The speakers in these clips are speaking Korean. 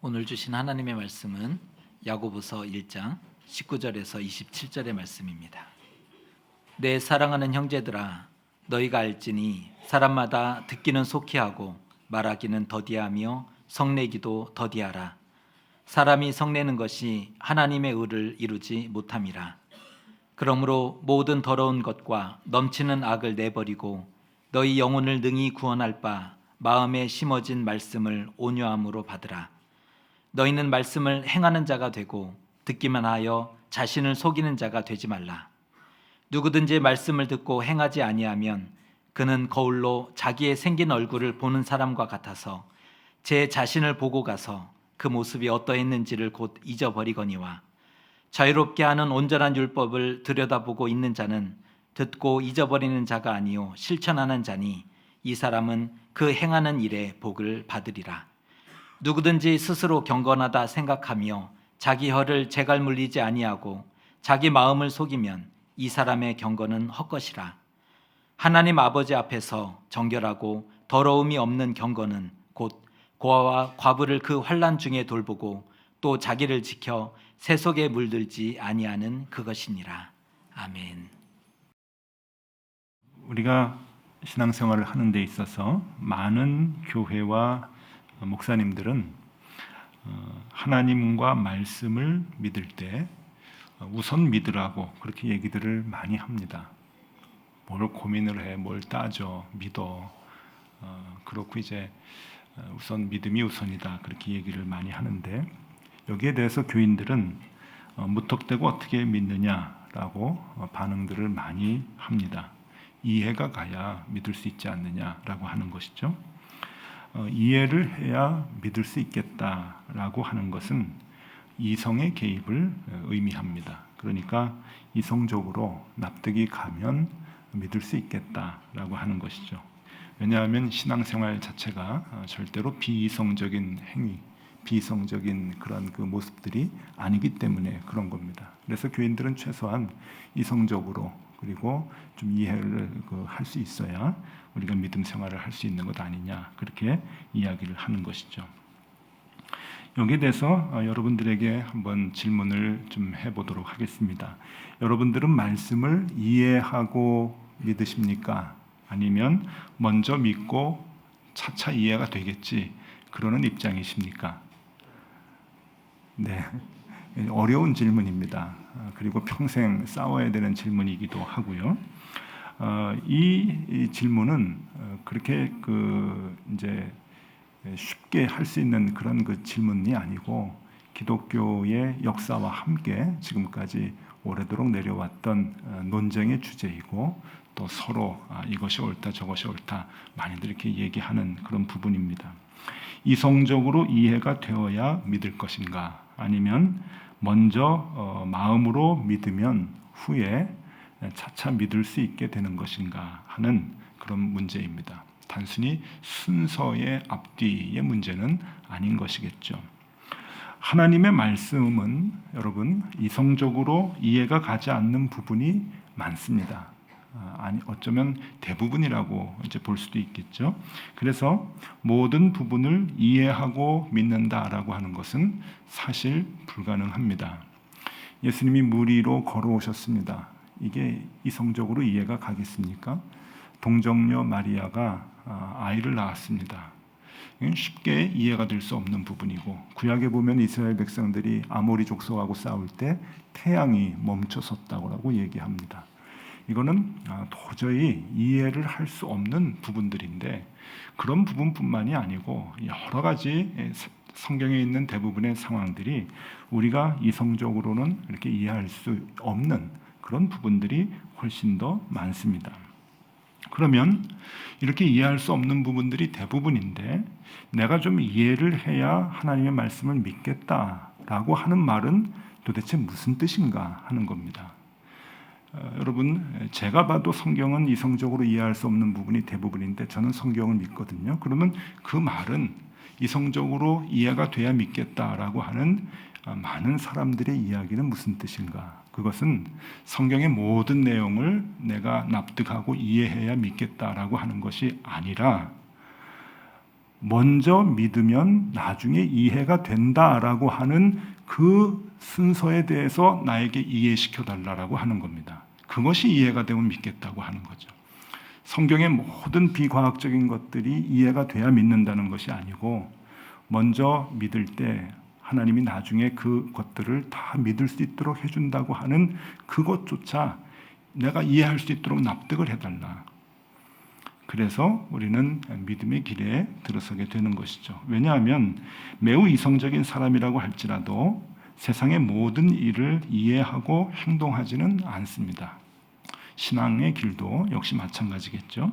오늘 주신 하나님의 말씀은 야고보서 1장 19절에서 27절의 말씀입니다. 내 사랑하는 형제들아, 너희가 알지니 사람마다 듣기는 속히 하고 말하기는 더디하며 성내기도 더디하라. 사람이 성내는 것이 하나님의 의를 이루지 못함이라. 그러므로 모든 더러운 것과 넘치는 악을 내버리고 너희 영혼을 능히 구원할 바 마음에 심어진 말씀을 온유함으로 받으라. 너희는 말씀을 행하는 자가 되고 듣기만 하여 자신을 속이는 자가 되지 말라. 누구든지 말씀을 듣고 행하지 아니하면 그는 거울로 자기의 생긴 얼굴을 보는 사람과 같아서 제 자신을 보고 가서 그 모습이 어떠했는지를 곧 잊어버리거니와, 자유롭게 하는 온전한 율법을 들여다보고 있는 자는 듣고 잊어버리는 자가 아니요 실천하는 자니 이 사람은 그 행하는 일에 복을 받으리라. 누구든지 스스로 경건하다 생각하며 자기 혀를 재갈 물리지 아니하고 자기 마음을 속이면 이 사람의 경건은 헛것이라. 하나님 아버지 앞에서 정결하고 더러움이 없는 경건은 곧 고아와 과부를 그 환난 중에 돌보고 또 자기를 지켜 세속에 물들지 아니하는 그것이니라. 아멘. 우리가 신앙생활을 하는 데 있어서 많은 교회와 목사님들은 하나님과 말씀을 믿을 때 우선 믿으라고 그렇게 얘기들을 많이 합니다. 뭘 고민을 해, 뭘 따져, 믿어. 그렇고 이제 우선 믿음이 우선이다 그렇게 얘기를 많이 하는데, 여기에 대해서 교인들은 무턱대고 어떻게 믿느냐라고 반응들을 많이 합니다. 이해가 가야 믿을 수 있지 않느냐라고 하는 것이죠. 이해를 해야 믿을 수 있겠다라고 하는 것은 이성의 개입을 의미합니다. 그러니까 이성적으로 납득이 가면 믿을 수 있겠다라고 하는 것이죠. 왜냐하면 신앙생활 자체가 절대로 비이성적인 행위, 비이성적인 그런 그 모습들이 아니기 때문에 그런 겁니다. 그래서 교인들은 최소한 이성적으로 그리고 좀 이해를 할 수 있어야 우리가 믿음 생활을 할 수 있는 것 아니냐 그렇게 이야기를 하는 것이죠. 여기에 대해서 여러분들에게 한번 질문을 좀 해보도록 하겠습니다. 여러분들은 말씀을 이해하고 믿으십니까? 아니면 먼저 믿고 차차 이해가 되겠지 그러는 입장이십니까? 네, 어려운 질문입니다. 그리고 평생 싸워야 되는 질문이기도 하고요. 이 질문은 그렇게 이제 쉽게 할 수 있는 그런 그 질문이 아니고, 기독교의 역사와 함께 지금까지 오래도록 내려왔던 논쟁의 주제이고, 또 서로 이것이 옳다 저것이 옳다 많이들 이렇게 얘기하는 그런 부분입니다. 이성적으로 이해가 되어야 믿을 것인가, 아니면 먼저 마음으로 믿으면 후에 차차 믿을 수 있게 되는 것인가 하는 그런 문제입니다. 단순히 순서의 앞뒤의 문제는 아닌 것이겠죠. 하나님의 말씀은 여러분 이성적으로 이해가 가지 않는 부분이 많습니다. 어쩌면 대부분이라고 이제 볼 수도 있겠죠. 그래서 모든 부분을 이해하고 믿는다라고 하는 것은 사실 불가능합니다. 예수님이 물 위로 걸어오셨습니다. 이게 이성적으로 이해가 가겠습니까? 동정녀 마리아가 아이를 낳았습니다. 이건 쉽게 이해가 될 수 없는 부분이고, 구약에 보면 이스라엘 백성들이 아모리 족속하고 싸울 때 태양이 멈춰섰다고 얘기합니다. 이거는 도저히 이해를 할 수 없는 부분들인데, 그런 부분뿐만이 아니고 여러 가지 성경에 있는 대부분의 상황들이 우리가 이성적으로는 이렇게 이해할 수 없는 그런 부분들이 훨씬 더 많습니다. 그러면 이렇게 이해할 수 없는 부분들이 대부분인데, 내가 좀 이해를 해야 하나님의 말씀을 믿겠다라고 하는 말은 도대체 무슨 뜻인가 하는 겁니다. 여러분, 제가 봐도 성경은 이성적으로 이해할 수 없는 부분이 대부분인데 저는 성경을 믿거든요. 그러면 그 말은 이성적으로 이해가 돼야 믿겠다라고 하는 많은 사람들의 이야기는 무슨 뜻인가? 그것은 성경의 모든 내용을 내가 납득하고 이해해야 믿겠다라고 하는 것이 아니라, 먼저 믿으면 나중에 이해가 된다라고 하는 그 순서에 대해서 나에게 이해시켜 달라고 하는 겁니다. 그것이 이해가 되면 믿겠다고 하는 거죠. 성경의 모든 비과학적인 것들이 이해가 돼야 믿는다는 것이 아니고 먼저 믿을 때 하나님이 나중에 그 것들을 다 믿을 수 있도록 해준다고 하는 그것조차 내가 이해할 수 있도록 납득을 해달라. 그래서 우리는 믿음의 길에 들어서게 되는 것이죠. 왜냐하면 매우 이성적인 사람이라고 할지라도 세상의 모든 일을 이해하고 행동하지는 않습니다. 신앙의 길도 역시 마찬가지겠죠.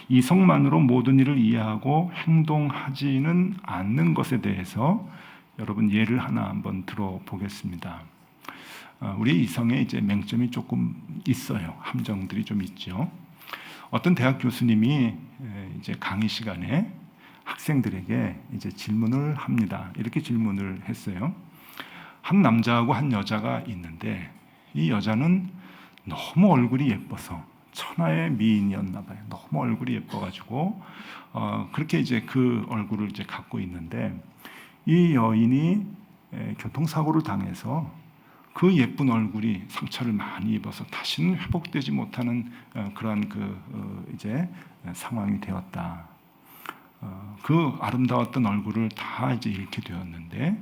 이성만으로 모든 일을 이해하고 행동하지는 않는 것에 대해서 여러분 예를 하나 한번 들어보겠습니다. 우리 이성에 이제 맹점이 조금 있어요. 함정들이 좀 있죠. 어떤 대학 교수님이 이제 강의 시간에 학생들에게 이제 질문을 합니다. 이렇게 질문을 했어요. 한 남자하고 한 여자가 있는데 이 여자는 너무 얼굴이 예뻐서 천하의 미인이었나 봐요. 너무 얼굴이 예뻐가지고 그렇게 이제 그 얼굴을 이제 갖고 있는데 이 여인이 교통사고를 당해서 그 예쁜 얼굴이 상처를 많이 입어서 다시는 회복되지 못하는 그러한 이제 상황이 되었다. 그 아름다웠던 얼굴을 다 이제 잃게 되었는데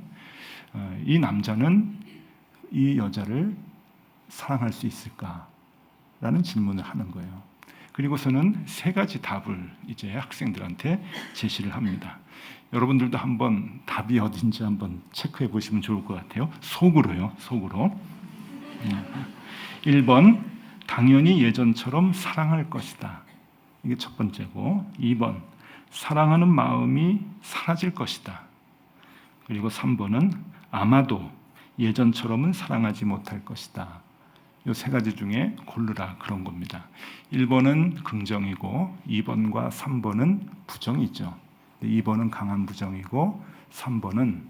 이 남자는 이 여자를 사랑할 수 있을까라는 질문을 하는 거예요. 그리고서는 세 가지 답을 이제 학생들한테 제시를 합니다. 여러분들도 한번 답이 어딘지 한번 체크해 보시면 좋을 것 같아요. 속으로요, 속으로. 1번, 당연히 예전처럼 사랑할 것이다. 이게 첫 번째고, 2번, 사랑하는 마음이 사라질 것이다. 그리고 3번은 아마도 예전처럼은 사랑하지 못할 것이다. 이 세 가지 중에 고르라 그런 겁니다. 1번은 긍정이고 2번과 3번은 부정이죠. 2번은 강한 부정이고 3번은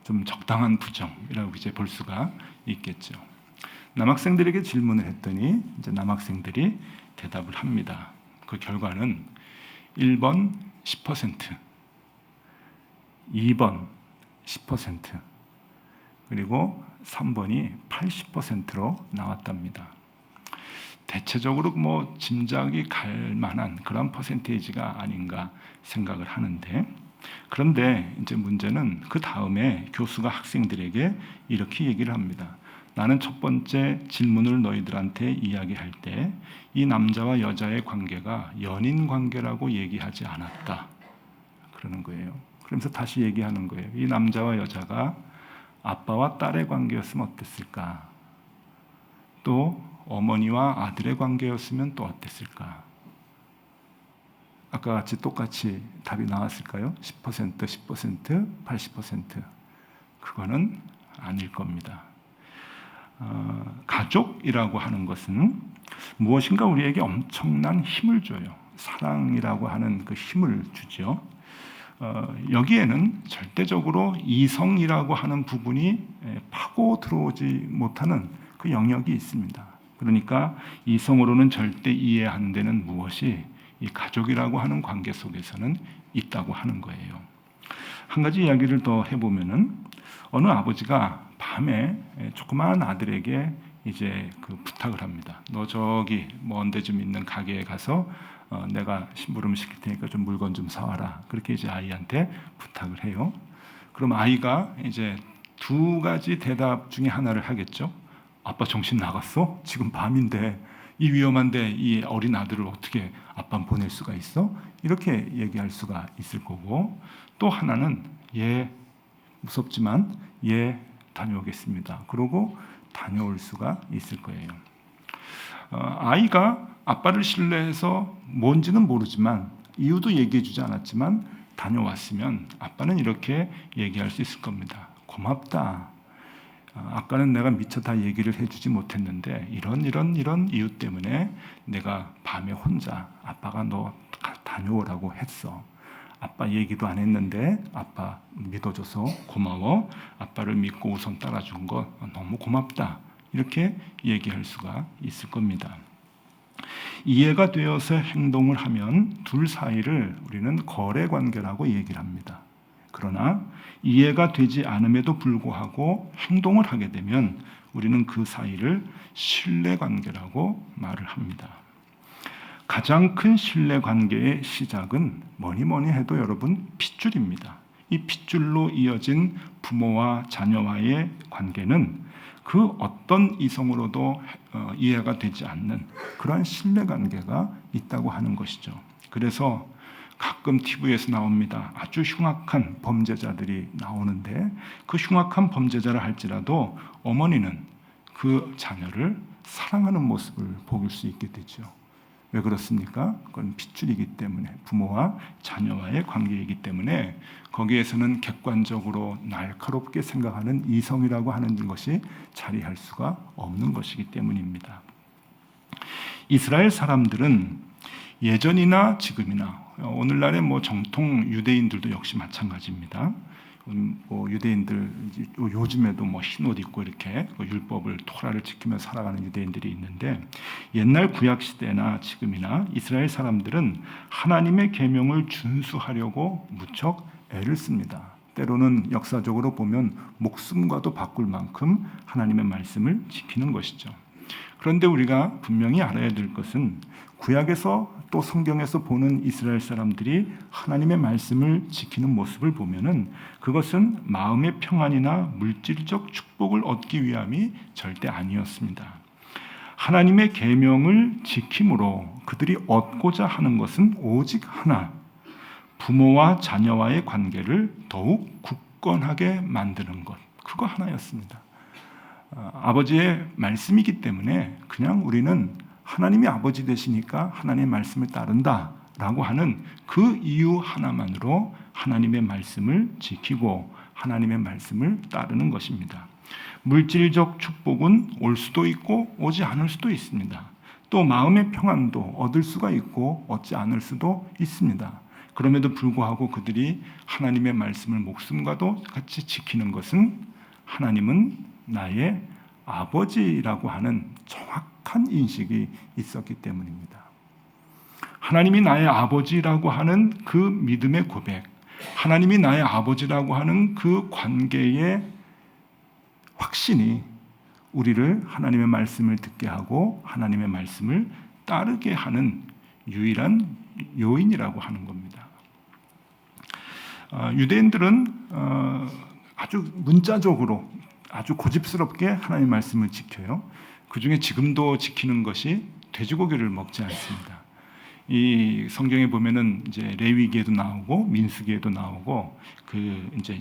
좀 적당한 부정이라고 이제 볼 수가 있겠죠. 남학생들에게 질문을 했더니 이제 남학생들이 대답을 합니다. 그 결과는 1번 10%, 2번 10%, 그리고 3번이 80%로 나왔답니다. 대체적으로 뭐 짐작이 갈 만한 그런 퍼센테이지가 아닌가 생각을 하는데, 그런데 이제 문제는 그 다음에 교수가 학생들에게 이렇게 얘기를 합니다. 나는 첫 번째 질문을 너희들한테 이야기할 때 이 남자와 여자의 관계가 연인 관계라고 얘기하지 않았다. 그러는 거예요. 그러면서 다시 얘기하는 거예요. 이 남자와 여자가 아빠와 딸의 관계였으면 어땠을까? 또 어머니와 아들의 관계였으면 또 어땠을까? 아까 같이 똑같이 답이 나왔을까요? 10%, 10%, 80%. 그거는 아닐 겁니다. 가족이라고 하는 것은 무엇인가 우리에게 엄청난 힘을 줘요. 사랑이라고 하는 그 힘을 주죠. 여기에는 절대적으로 이성이라고 하는 부분이 파고 들어오지 못하는 그 영역이 있습니다. 그러니까 이성으로는 절대 이해 안 되는 무엇이 이 가족이라고 하는 관계 속에서는 있다고 하는 거예요. 한 가지 이야기를 더 해보면은 어느 아버지가 밤에 조그마한 아들에게 이제 그 부탁을 합니다. 너 저기 먼 데 좀 있는 가게에 가서 내가 심부름 시킬 테니까 좀 물건 좀 사와라. 그렇게 이제 아이한테 부탁을 해요. 그럼 아이가 이제 두 가지 대답 중에 하나를 하겠죠. 아빠 정신 나갔어? 지금 밤인데 이 위험한데 이 어린 아들을 어떻게 아빠 보낼 수가 있어? 이렇게 얘기할 수가 있을 거고, 또 하나는 무섭지만 다녀오겠습니다. 그러고 다녀올 수가 있을 거예요. 아이가 아빠를 신뢰해서 뭔지는 모르지만 이유도 얘기해 주지 않았지만 다녀왔으면 아빠는 이렇게 얘기할 수 있을 겁니다. 고맙다. 아까는 내가 미처 다 얘기를 해주지 못했는데 이런 이유 때문에 내가 밤에 혼자 아빠가 너 다녀오라고 했어. 아빠 얘기도 안 했는데 아빠 믿어줘서 고마워. 아빠를 믿고 우선 따라준 거 너무 고맙다. 이렇게 얘기할 수가 있을 겁니다. 이해가 되어서 행동을 하면 둘 사이를 우리는 거래 관계라고 얘기를 합니다. 그러나 이해가 되지 않음에도 불구하고 행동을 하게 되면 우리는 그 사이를 신뢰 관계라고 말을 합니다. 가장 큰 신뢰 관계의 시작은 뭐니 해도 여러분 핏줄입니다. 이 핏줄로 이어진 부모와 자녀와의 관계는 그 어떤 이성으로도 이해가 되지 않는 그러한 신뢰 관계가 있다고 하는 것이죠. 그래서 가끔 TV에서 나옵니다. 아주 흉악한 범죄자들이 나오는데 그 흉악한 범죄자를 할지라도 어머니는 그 자녀를 사랑하는 모습을 보일 수 있게 되죠. 왜 그렇습니까? 그건 핏줄이기 때문에, 부모와 자녀와의 관계이기 때문에 거기에서는 객관적으로 날카롭게 생각하는 이성이라고 하는 것이 자리할 수가 없는 것이기 때문입니다. 이스라엘 사람들은 예전이나 지금이나 오늘날의 정통 유대인들도 역시 마찬가지입니다. 유대인들 요즘에도 흰 옷 입고 이렇게 율법을 토라를 지키며 살아가는 유대인들이 있는데 옛날 구약 시대나 지금이나 이스라엘 사람들은 하나님의 계명을 준수하려고 무척 애를 씁니다. 때로는 역사적으로 보면 목숨과도 바꿀 만큼 하나님의 말씀을 지키는 것이죠. 그런데 우리가 분명히 알아야 될 것은 구약에서 또 성경에서 보는 이스라엘 사람들이 하나님의 말씀을 지키는 모습을 보면은 그것은 마음의 평안이나 물질적 축복을 얻기 위함이 절대 아니었습니다. 하나님의 계명을 지킴으로 그들이 얻고자 하는 것은 오직 하나, 부모와 자녀와의 관계를 더욱 굳건하게 만드는 것, 그거 하나였습니다. 아버지의 말씀이기 때문에 그냥 우리는 하나님이 아버지 되시니까 하나님의 말씀을 따른다라고 하는 그 이유 하나만으로 하나님의 말씀을 지키고 하나님의 말씀을 따르는 것입니다. 물질적 축복은 올 수도 있고 오지 않을 수도 있습니다. 또 마음의 평안도 얻을 수가 있고 얻지 않을 수도 있습니다. 그럼에도 불구하고 그들이 하나님의 말씀을 목숨과도 같이 지키는 것은 하나님은 나의 아버지라고 하는 정확한 인식이 있었기 때문입니다. 하나님이 나의 아버지라고 하는 그 믿음의 고백, 하나님이 나의 아버지라고 하는 그 관계의 확신이 우리를 하나님의 말씀을 듣게 하고 하나님의 말씀을 따르게 하는 유일한 요인이라고 하는 겁니다. 유대인들은 아주 문자적으로 아주 고집스럽게 하나님의 말씀을 지켜요. 그 중에 지금도 지키는 것이 돼지고기를 먹지 않습니다. 이 성경에 보면은 이제 레위기에도 나오고 민수기에도 나오고 그 이제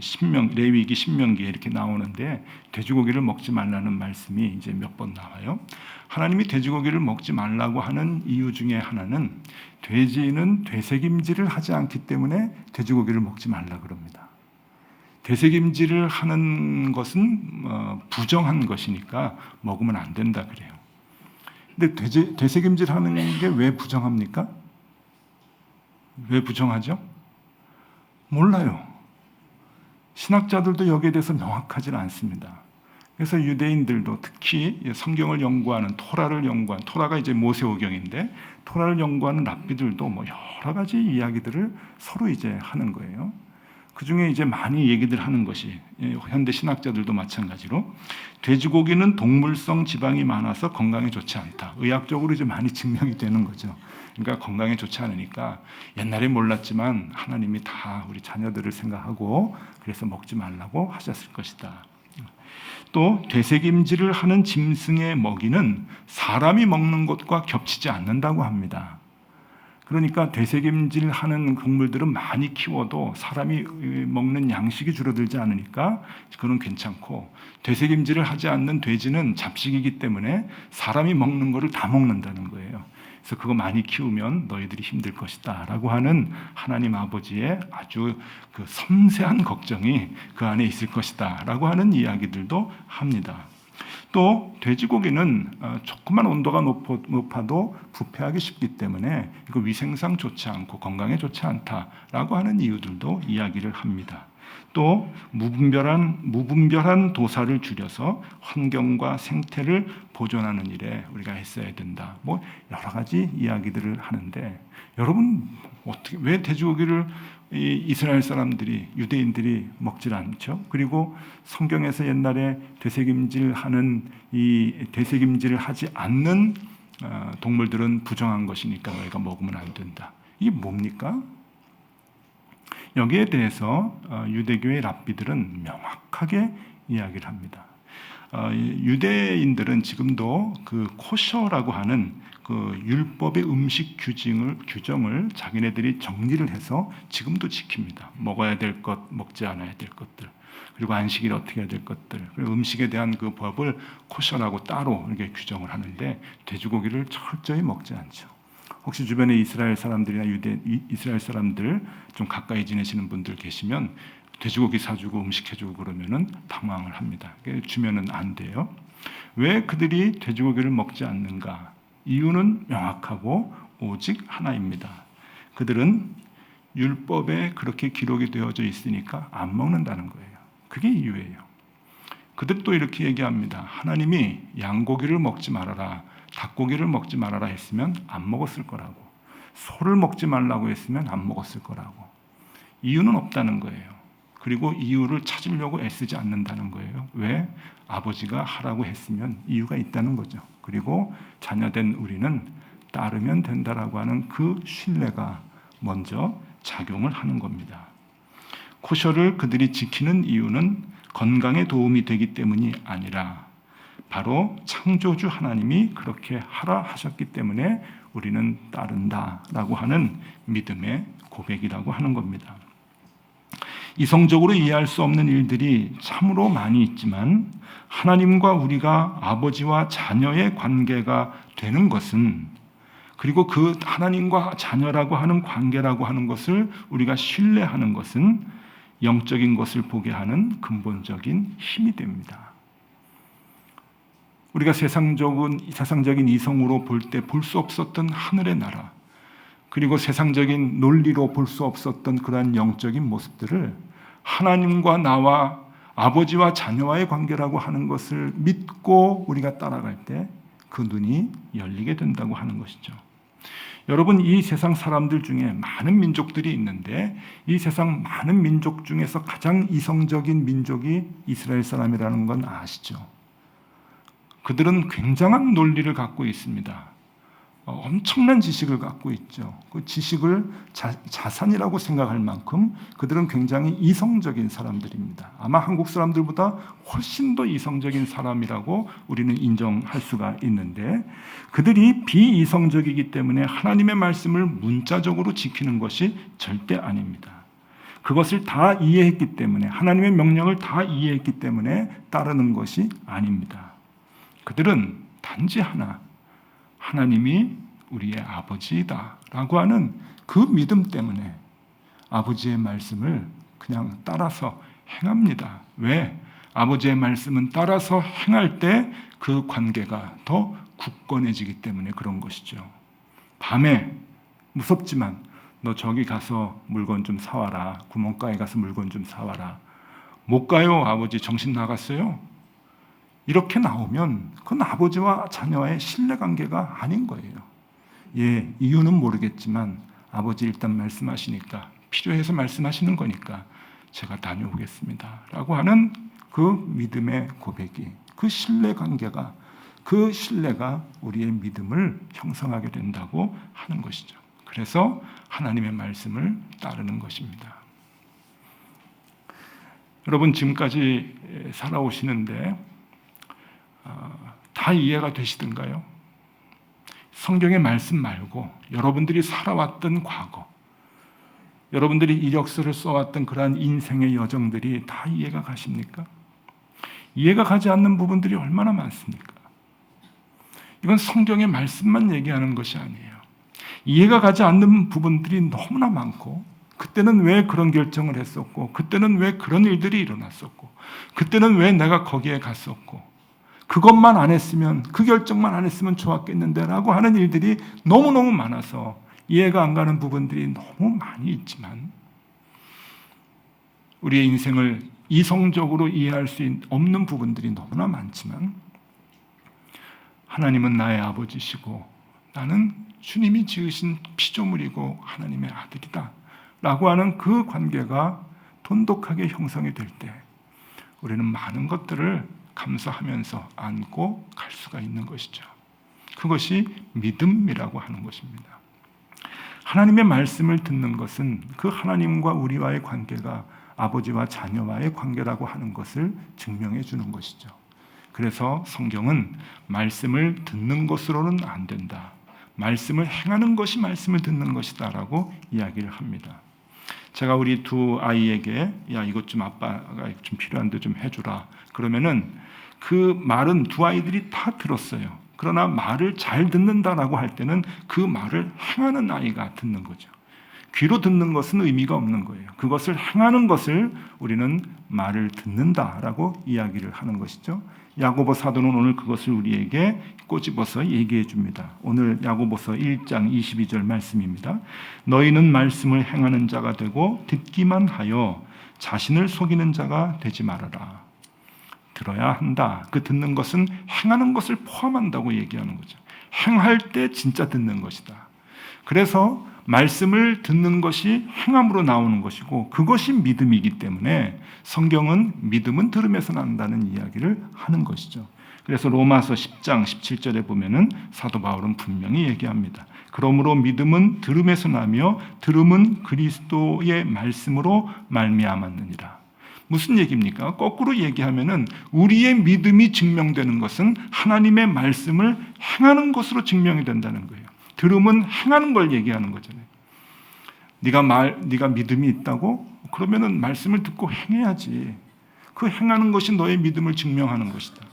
레위기 신명기에 이렇게 나오는데 돼지고기를 먹지 말라는 말씀이 이제 몇 번 나와요. 하나님이 돼지고기를 먹지 말라고 하는 이유 중에 하나는 돼지는 되새김질을 하지 않기 때문에 돼지고기를 먹지 말라 그럽니다. 되새김질을 하는 것은 부정한 것이니까 먹으면 안 된다 그래요. 근데 되새김질 하는 게 왜 부정합니까? 왜 부정하죠? 몰라요. 신학자들도 여기에 대해서 명확하지는 않습니다. 그래서 유대인들도 특히 성경을 연구하는 토라가 이제 모세오경인데 토라를 연구하는 랍비들도 여러 가지 이야기들을 서로 이제 하는 거예요. 그 중에 이제 많이 얘기들 하는 것이 현대 신학자들도 마찬가지로 돼지고기는 동물성 지방이 많아서 건강에 좋지 않다. 의학적으로 이제 많이 증명이 되는 거죠. 그러니까 건강에 좋지 않으니까 옛날에 몰랐지만 하나님이 다 우리 자녀들을 생각하고 그래서 먹지 말라고 하셨을 것이다. 또 되새김질을 하는 짐승의 먹이는 사람이 먹는 것과 겹치지 않는다고 합니다. 그러니까 되새김질하는 동물들은 많이 키워도 사람이 먹는 양식이 줄어들지 않으니까 그건 괜찮고 되새김질을 하지 않는 돼지는 잡식이기 때문에 사람이 먹는 거를 다 먹는다는 거예요. 그래서 그거 많이 키우면 너희들이 힘들 것이다 라고 하는 하나님 아버지의 아주 그 섬세한 걱정이 그 안에 있을 것이다 라고 하는 이야기들도 합니다. 또 돼지고기는 조금만 온도가 높아도 부패하기 쉽기 때문에 이거 위생상 좋지 않고 건강에 좋지 않다라고 하는 이유들도 이야기를 합니다. 또 무분별한 도사를 줄여서 환경과 생태를 보존하는 일에 우리가 했어야 된다. 뭐 여러 가지 이야기들을 하는데 여러분 왜 돼지고기를 이스라엘 사람들이 유대인들이 먹질 않죠? 그리고 성경에서 옛날에 되새김질을 하지 않는 동물들은 부정한 것이니까 너희가 먹으면 안 된다. 이게 뭡니까? 여기에 대해서 유대교의 랍비들은 명확하게 이야기를 합니다. 유대인들은 지금도 그 코셔라고 하는 그 율법의 음식 규정을 자기네들이 정리를 해서 지금도 지킵니다. 먹어야 될 것, 먹지 않아야 될 것들, 그리고 안식일 어떻게 해야 될 것들, 그리고 음식에 대한 그 법을 코셔라고 따로 이렇게 규정을 하는데 돼지고기를 철저히 먹지 않죠. 혹시 주변에 이스라엘 사람들이나 이스라엘 사람들 좀 가까이 지내시는 분들 계시면 돼지고기 사주고 음식해주고 그러면은 당황을 합니다. 주면은 안 돼요. 왜 그들이 돼지고기를 먹지 않는가? 이유는 명확하고 오직 하나입니다. 그들은 율법에 그렇게 기록이 되어져 있으니까 안 먹는다는 거예요. 그게 이유예요. 그들도 이렇게 얘기합니다. 하나님이 양고기를 먹지 말아라, 닭고기를 먹지 말아라 했으면 안 먹었을 거라고, 소를 먹지 말라고 했으면 안 먹었을 거라고. 이유는 없다는 거예요. 그리고 이유를 찾으려고 애쓰지 않는다는 거예요. 왜? 아버지가 하라고 했으면 이유가 있다는 거죠. 그리고 자녀된 우리는 따르면 된다라고 하는 그 신뢰가 먼저 작용을 하는 겁니다. 코셔를 그들이 지키는 이유는 건강에 도움이 되기 때문이 아니라 바로 창조주 하나님이 그렇게 하라 하셨기 때문에 우리는 따른다라고 하는 믿음의 고백이라고 하는 겁니다. 이성적으로 이해할 수 없는 일들이 참으로 많이 있지만 하나님과 우리가 아버지와 자녀의 관계가 되는 것은, 그리고 그 하나님과 자녀라고 하는 관계라고 하는 것을 우리가 신뢰하는 것은 영적인 것을 보게 하는 근본적인 힘이 됩니다. 우리가 세상적인 이성으로 볼 때 볼 수 없었던 하늘의 나라, 그리고 세상적인 논리로 볼 수 없었던 그러한 영적인 모습들을 하나님과 나와 아버지와 자녀와의 관계라고 하는 것을 믿고 우리가 따라갈 때 그 눈이 열리게 된다고 하는 것이죠. 여러분, 이 세상 사람들 중에 많은 민족들이 있는데 이 세상 많은 민족 중에서 가장 이성적인 민족이 이스라엘 사람이라는 건 아시죠? 그들은 굉장한 논리를 갖고 있습니다. 엄청난 지식을 갖고 있죠. 그 지식을 자산이라고 생각할 만큼 그들은 굉장히 이성적인 사람들입니다. 아마 한국 사람들보다 훨씬 더 이성적인 사람이라고 우리는 인정할 수가 있는데, 그들이 비이성적이기 때문에 하나님의 말씀을 문자적으로 지키는 것이 절대 아닙니다. 그것을 다 이해했기 때문에, 하나님의 명령을 다 이해했기 때문에 따르는 것이 아닙니다. 그들은 단지 하나, 하나님이 우리의 아버지이다라고 하는 그 믿음 때문에 아버지의 말씀을 그냥 따라서 행합니다. 왜? 아버지의 말씀은 따라서 행할 때 그 관계가 더 굳건해지기 때문에 그런 것이죠. 밤에 무섭지만 너 저기 가서 물건 좀 사와라. 구멍가에 가서 물건 좀 사와라. 못 가요. 아버지 정신 나갔어요. 이렇게 나오면 그건 아버지와 자녀와의 신뢰관계가 아닌 거예요. 예, 이유는 모르겠지만 아버지 일단 말씀하시니까, 필요해서 말씀하시는 거니까 제가 다녀오겠습니다 라고 하는 그 믿음의 고백이, 그 신뢰관계가, 그 신뢰가 우리의 믿음을 형성하게 된다고 하는 것이죠. 그래서 하나님의 말씀을 따르는 것입니다. 여러분, 지금까지 살아오시는데 다 이해가 되시던가요? 성경의 말씀 말고 여러분들이 살아왔던 과거, 여러분들이 이력서를 써왔던 그러한 인생의 여정들이 다 이해가 가십니까? 이해가 가지 않는 부분들이 얼마나 많습니까? 이건 성경의 말씀만 얘기하는 것이 아니에요. 이해가 가지 않는 부분들이 너무나 많고, 그때는 왜 그런 결정을 했었고, 그때는 왜 그런 일들이 일어났었고, 그때는 왜 내가 거기에 갔었고, 그것만 안 했으면, 그 결정만 안 했으면 좋았겠는데 라고 하는 일들이 너무너무 많아서 이해가 안 가는 부분들이 너무 많이 있지만, 우리의 인생을 이성적으로 이해할 수 없는 부분들이 너무나 많지만 하나님은 나의 아버지시고 나는 주님이 지으신 피조물이고 하나님의 아들이다 라고 하는 그 관계가 돈독하게 형성이 될 때 우리는 많은 것들을 감사하면서 안고 갈 수가 있는 것이죠. 그것이 믿음이라고 하는 것입니다. 하나님의 말씀을 듣는 것은 그 하나님과 우리와의 관계가 아버지와 자녀와의 관계라고 하는 것을 증명해 주는 것이죠. 그래서 성경은 말씀을 듣는 것으로는 안 된다. 말씀을 행하는 것이 말씀을 듣는 것이다 라고 이야기를 합니다. 제가 우리 두 아이에게 야 이것 좀 아빠가 좀 필요한데 좀 해주라 그러면은 그 말은 두 아이들이 다 들었어요. 그러나 말을 잘 듣는다라고 할 때는 그 말을 행하는 아이가 듣는 거죠. 귀로 듣는 것은 의미가 없는 거예요. 그것을 행하는 것을 우리는 말을 듣는다라고 이야기를 하는 것이죠. 야고보 사도는 오늘 그것을 우리에게 꼬집어서 얘기해 줍니다. 오늘 야고보서 1장 22절 말씀입니다. 너희는 말씀을 행하는 자가 되고 듣기만 하여 자신을 속이는 자가 되지 말아라. 들어야 한다. 그 듣는 것은 행하는 것을 포함한다고 얘기하는 거죠. 행할 때 진짜 듣는 것이다. 그래서 말씀을 듣는 것이 행함으로 나오는 것이고 그것이 믿음이기 때문에 성경은 믿음은 들음에서 난다는 이야기를 하는 것이죠. 그래서 로마서 10장 17절에 보면은 사도 바울은 분명히 얘기합니다. 그러므로 믿음은 들음에서 나며 들음은 그리스도의 말씀으로 말미암았느니라. 무슨 얘기입니까? 거꾸로 얘기하면은 우리의 믿음이 증명되는 것은 하나님의 말씀을 행하는 것으로 증명이 된다는 거예요. 들음은 행하는 걸 얘기하는 거잖아요. 네가 믿음이 있다고? 그러면은 말씀을 듣고 행해야지. 그 행하는 것이 너의 믿음을 증명하는 것이다.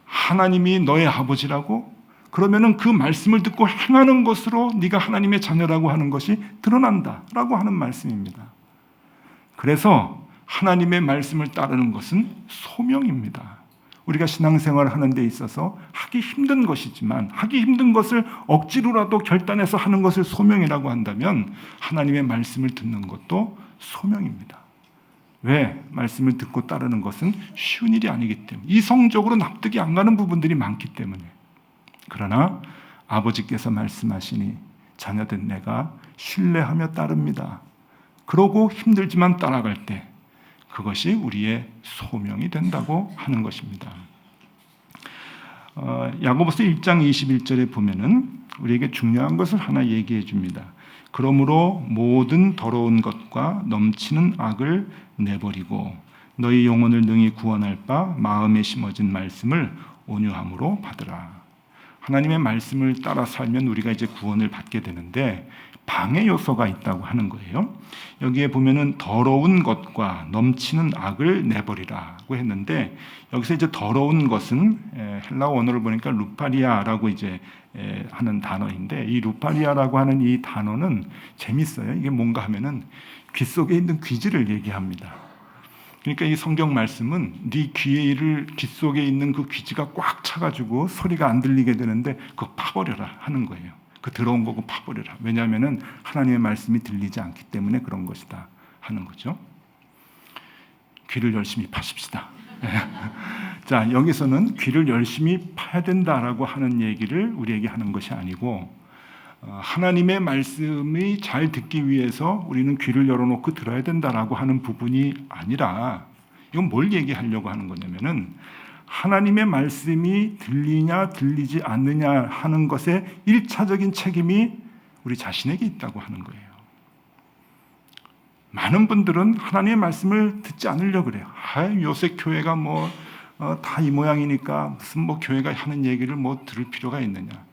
하나님이 너의 아버지라고? 그러면은 그 말씀을 듣고 행하는 것으로 네가 하나님의 자녀라고 하는 것이 드러난다라고 하는 말씀입니다. 그래서 하나님의 말씀을 따르는 것은 소명입니다. 우리가 신앙생활을 하는 데 있어서 하기 힘든 것이지만 하기 힘든 것을 억지로라도 결단해서 하는 것을 소명이라고 한다면 하나님의 말씀을 듣는 것도 소명입니다. 왜? 말씀을 듣고 따르는 것은 쉬운 일이 아니기 때문에 이성적으로 납득이 안 가는 부분들이 많기 때문에 그러나 아버지께서 말씀하시니 자녀된 내가 신뢰하며 따릅니다. 그러고 힘들지만 따라갈 때 그것이 우리의 소명이 된다고 하는 것입니다. 야고보서 1장 21절에 보면은 우리에게 중요한 것을 하나 얘기해 줍니다. 그러므로 모든 더러운 것과 넘치는 악을 내버리고 너희 영혼을 능히 구원할 바 마음에 심어진 말씀을 온유함으로 받으라. 하나님의 말씀을 따라 살면 우리가 이제 구원을 받게 되는데 방해 요소가 있다고 하는 거예요. 여기에 보면은 더러운 것과 넘치는 악을 내버리라고 했는데 여기서 이제 더러운 것은 헬라어 원어를 보니까 루파리아라고 이제 하는 단어인데 이 루파리아라고 하는 이 단어는 재밌어요. 이게 뭔가 하면은 귀 속에 있는 귀지를 얘기합니다. 그러니까 이 성경 말씀은 네 귀 속에 있는 그 귀지가 꽉 차가지고 소리가 안 들리게 되는데 그거 파버려라 하는 거예요. 그 들어온 거고 파버려라. 왜냐하면은 하나님의 말씀이 들리지 않기 때문에 그런 것이다 하는 거죠. 귀를 열심히 파십시다. 자, 여기서는 귀를 열심히 파야 된다라고 하는 얘기를 우리에게 하는 것이 아니고 하나님의 말씀이 잘 듣기 위해서 우리는 귀를 열어놓고 들어야 된다라고 하는 부분이 아니라 이건 뭘 얘기하려고 하는 거냐면은 하나님의 말씀이 들리냐 들리지 않느냐 하는 것에 1차적인 책임이 우리 자신에게 있다고 하는 거예요. 많은 분들은 하나님의 말씀을 듣지 않으려고 그래요. 요새 교회가 다 이 모양이니까 무슨 교회가 하는 얘기를 들을 필요가 있느냐.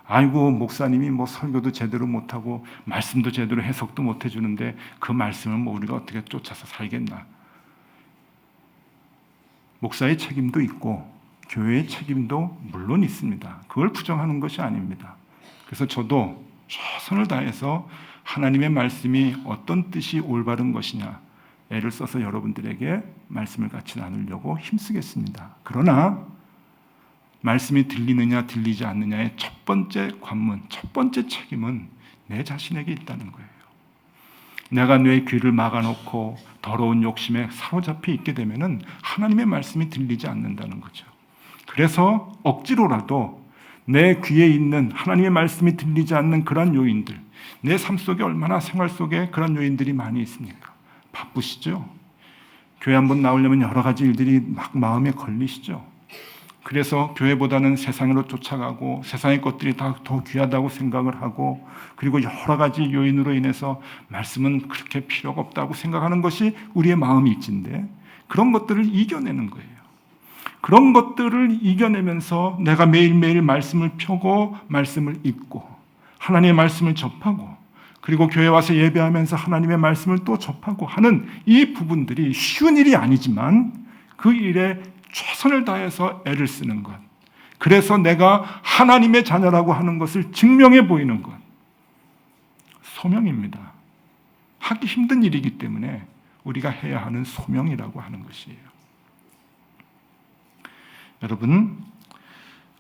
아이고 목사님이 설교도 제대로 못하고 말씀도 제대로 해석도 못 해주는데 그 말씀을 우리가 어떻게 쫓아서 살겠나. 목사의 책임도 있고 교회의 책임도 물론 있습니다. 그걸 부정하는 것이 아닙니다. 그래서 저도 최선을 다해서 하나님의 말씀이 어떤 뜻이 올바른 것이냐 애를 써서 여러분들에게 말씀을 같이 나누려고 힘쓰겠습니다. 그러나 말씀이 들리느냐 들리지 않느냐의 첫 번째 관문, 첫 번째 책임은 내 자신에게 있다는 거예요. 내가 내 귀를 막아놓고 더러운 욕심에 사로잡혀 있게 되면은 하나님의 말씀이 들리지 않는다는 거죠. 그래서 억지로라도 내 귀에 있는 하나님의 말씀이 들리지 않는 그런 요인들, 내 삶 속에 얼마나 생활 속에 그런 요인들이 많이 있습니까? 바쁘시죠? 교회 한번 나오려면 여러 가지 일들이 막 마음에 걸리시죠? 그래서 교회보다는 세상으로 쫓아가고 세상의 것들이 다 더 귀하다고 생각을 하고, 그리고 여러 가지 요인으로 인해서 말씀은 그렇게 필요가 없다고 생각하는 것이 우리의 마음이 일진데, 그런 것들을 이겨내는 거예요. 그런 것들을 이겨내면서 내가 매일매일 말씀을 펴고 말씀을 읽고 하나님의 말씀을 접하고, 그리고 교회 와서 예배하면서 하나님의 말씀을 또 접하고 하는 이 부분들이 쉬운 일이 아니지만 그 일에 최선을 다해서 애를 쓰는 것, 그래서 내가 하나님의 자녀라고 하는 것을 증명해 보이는 것, 소명입니다. 하기 힘든 일이기 때문에 우리가 해야 하는 소명이라고 하는 것이에요. 여러분,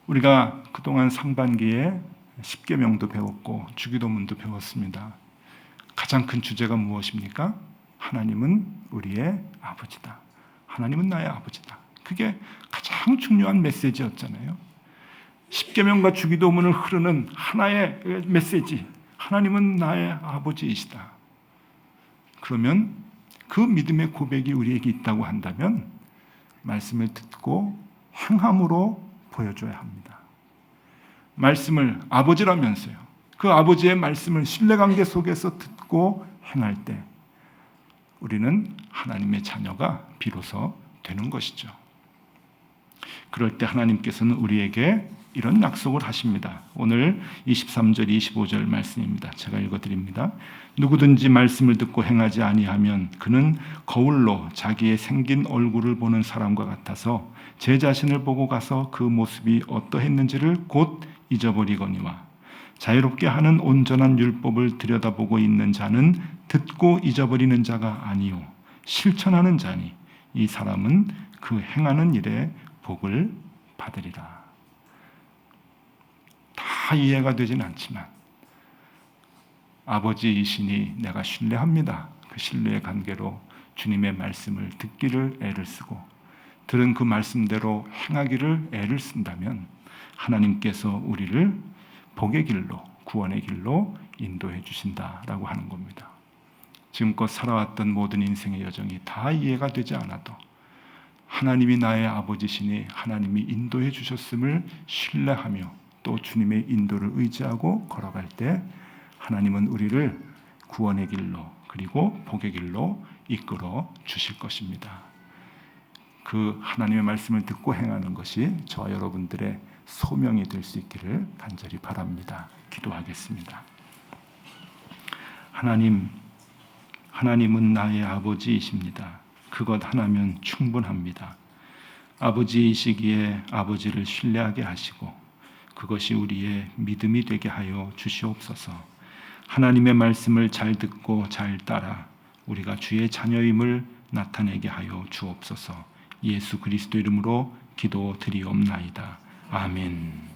우리가 그동안 상반기에 십계명도 배웠고 주기도문도 배웠습니다. 가장 큰 주제가 무엇입니까? 하나님은 우리의 아버지다. 하나님은 나의 아버지다. 그게 가장 중요한 메시지였잖아요. 십계명과 주기도문을 흐르는 하나의 메시지, 하나님은 나의 아버지이시다. 그러면 그 믿음의 고백이 우리에게 있다고 한다면 말씀을 듣고 행함으로 보여줘야 합니다. 말씀을 아버지라면서요, 그 아버지의 말씀을 신뢰관계 속에서 듣고 행할 때 우리는 하나님의 자녀가 비로소 되는 것이죠. 그럴 때 하나님께서는 우리에게 이런 약속을 하십니다. 오늘 23절, 25절 말씀입니다. 제가 읽어드립니다. 누구든지 말씀을 듣고 행하지 아니하면 그는 거울로 자기의 생긴 얼굴을 보는 사람과 같아서 제 자신을 보고 가서 그 모습이 어떠했는지를 곧 잊어버리거니와, 자유롭게 하는 온전한 율법을 들여다보고 있는 자는 듣고 잊어버리는 자가 아니요 실천하는 자니 이 사람은 그 행하는 일에 복을 받으리라. 다 이해가 되진 않지만 아버지이시니 내가 신뢰합니다. 그 신뢰의 관계로 주님의 말씀을 듣기를 애를 쓰고 들은 그 말씀대로 행하기를 애를 쓴다면 하나님께서 우리를 복의 길로, 구원의 길로 인도해 주신다라고 하는 겁니다. 지금껏 살아왔던 모든 인생의 여정이 다 이해가 되지 않아도 하나님이 나의 아버지시니 하나님이 인도해 주셨음을 신뢰하며 또 주님의 인도를 의지하고 걸어갈 때 하나님은 우리를 구원의 길로 그리고 복의 길로 이끌어 주실 것입니다. 그 하나님의 말씀을 듣고 행하는 것이 저와 여러분들의 소명이 될 수 있기를 간절히 바랍니다. 기도하겠습니다. 하나님은 나의 아버지이십니다. 그것 하나면 충분합니다. 아버지이시기에 아버지를 신뢰하게 하시고 그것이 우리의 믿음이 되게 하여 주시옵소서. 하나님의 말씀을 잘 듣고 잘 따라 우리가 주의 자녀임을 나타내게 하여 주옵소서. 예수 그리스도 이름으로 기도드리옵나이다. 아멘.